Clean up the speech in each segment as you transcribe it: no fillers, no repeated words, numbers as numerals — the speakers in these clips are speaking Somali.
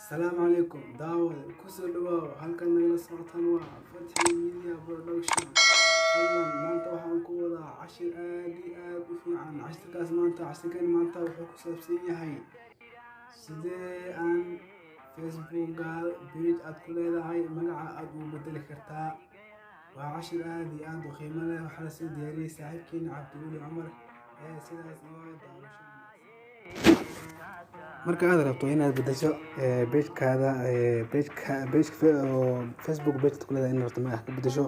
السلام عليكم داود كسر دواء halkan nagala socotaan waa Fatxi Media Production والله maanta waxaan ku wadaa cashir aad u fiican cashirkaas maanta wuxuu ku saabsan yahay sidee aan Facebook page aad ku leedahay magaca aad u bedeli kartaa waa cashir aad u qiimo leh waxa la soo diyaariyay saaxiibkeena Cabdi Cumar sidaas iyo daawasho marka aad rabto inaad bedesho page-kaada Facebook page ku leedahay inaad magac ka bedesho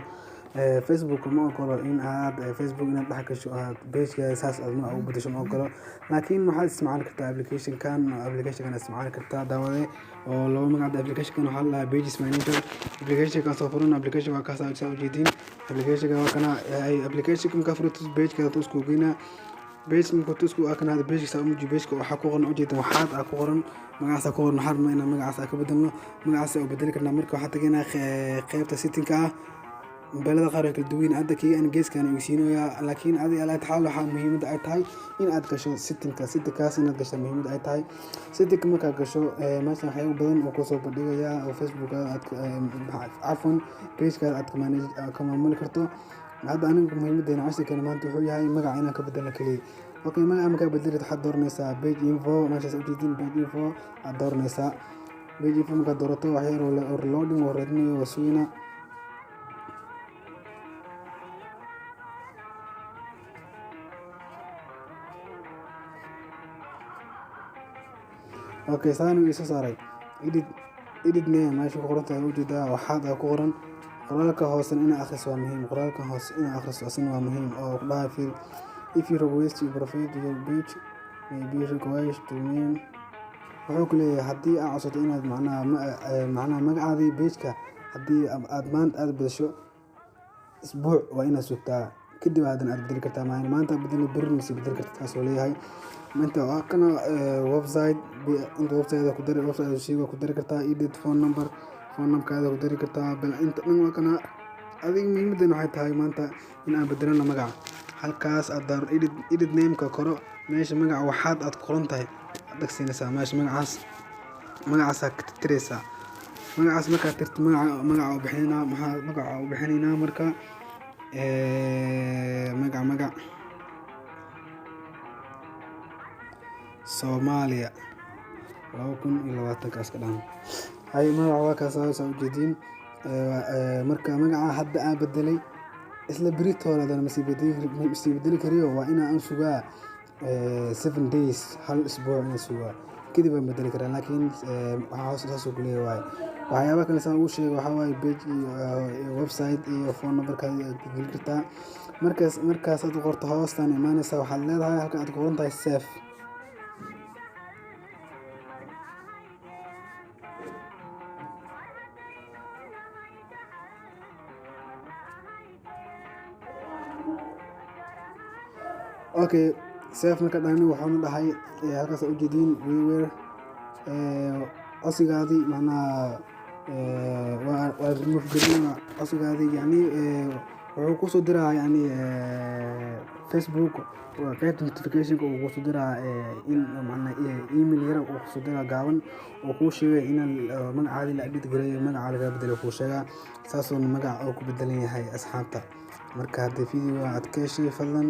Facebook ma ogolo in aad Facebook inaad dhex gasho aad page-kaada saas aad magac u bedesho ma ogolo laakiin waxaad isticmaali kartaa application-kan isticmaali kartaa daawade oo laba magac application-kan waxa la dhahaa Pages Manager application-kan soo furan application waa kaas aad u jeedin application-ka waa kana application-kan ka furto page-kaada isku geeyna page marka tusku akana hada page sa umuji page waxa ku qoran ujeedan waxaad ku qoran magaca ku qoran waxaan ma ina magaca ka bedelno magaca oo bedeli karna marka waxa tageena qaybta setting-ka mobilada qaar kala duwan hadda kii aan geeskan u siinoya laakiin adiga la taxaal waxa muhiimada ay tahay in aad gasho setting-kaas inaad gasho muhiimada ay tahay setting marka gasho meesha waxay u badan oo ku soo bandhigaya oo Facebook aad afwan page-ka aad ka maamuli karto هذا أنا مهمة عشان كان ما أنت حوي هاي مقع أنا كبدلنا كلي أوكي ما أنا كبدلت حد دور نساء بيج إنفو ما شاء سويتين بيج إنفو الدور نساء بيج إنفو مقدرته وحير ولا أورلودين وردني وسوينا أوكي ثاني ويسوساري إديت نيم ما يشوف قرنته وجوده وحاد قرن qoraalka hoose in akhris waa muhiim qoraalka hoose in akhris waa muhiim oo dhaafay if you request to profit your page may be required to mean wuxuu ku leeyahay hadii aad codsato inaad macnaha magacaadii page-ka hadii aad maanta aad bedesho isbuuc waa inaad sugtaa kadib aad bedeli kartaa maanta bedeli kartaa soo leeyahay inta waa kana website ku dari website ku dari kartaa edit phone number kaada ku dari kartaa bal inta dhan waa kana adiga muhiimadana waxay tahay maanta in aan bedelno magaca halkaas aad daar edit name-ka koro meesha magaca waxaad aad qoran tahay dhagsiinaysaa meesha magacaas ka tirtiraysa magacaas marka tirto magaca u bixinayna marka magac Soomaaliya 2020 kaas ka dhan هاي ما عواك أساس أو جديد مركا مجا حد أبدلي إسلا بريت ولا ده مسيبدلي كريو وأنا أنسوجا 7 days هل أسبوع نسوجا كده بمدلي كرا لكن عاوز أسوق ليه واي وهاي أبغى كنسان أول شيء وحواي بيج ويب سايت فون نمبر كذا مركز أتقرط هواس ثاني ما نسوي حلال هاي هكذا أتقرط هاي سيف اوكي سيف marka dhaani waxaan dhahay halkaas u jeedin we asigaadi macna waa remove galina asigaadi yani wuxuu ku soo diraa yani Facebook waa qaybta notification-ka uu ku soo diraa in macna email yar uu ku soo diraa gaaban oo ku sheegay in magacaadi la edit gareeyo magaca laga bedelo ku sheega saasoo magaca uu ku bedelan yahay asxaabta marka hadii video aad ka heshay fadlan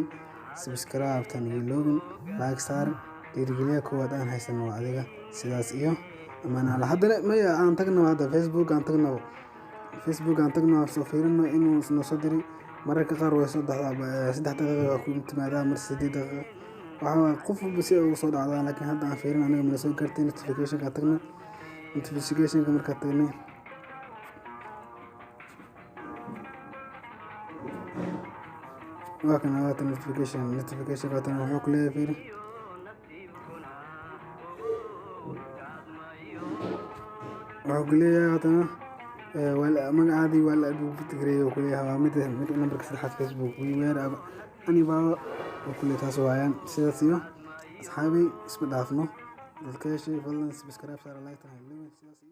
subscribe tan ilowin like sar dhiirigeliya kuwaad aan haysano adiga sidaas iyo amaana la hadda ma aan tagno hada Facebook aan tagno soo fiirino inuu soo diri mararka qaar way soo dhacdaa 3 daqiiqo ku intimaada mar 8 daqiiqo waxa qof bisi uu soo dhacdaa laakiin hadda aan fiirin aniga ma soo gartay notification-ka tagno notification-ka marka tagno وكان هذا notification كاتنا وحوك ليه فيه وحوك ليه هاتنا ولا مقعدي ولا أدو بتقريه وكلها متى نمبرك صفحة فيسبوك ويوير أني بابا وكل تاسوعيان سياسية أصحابي اسم دافنو الكاشي فضلا سبسكرايب صار لايك تنهي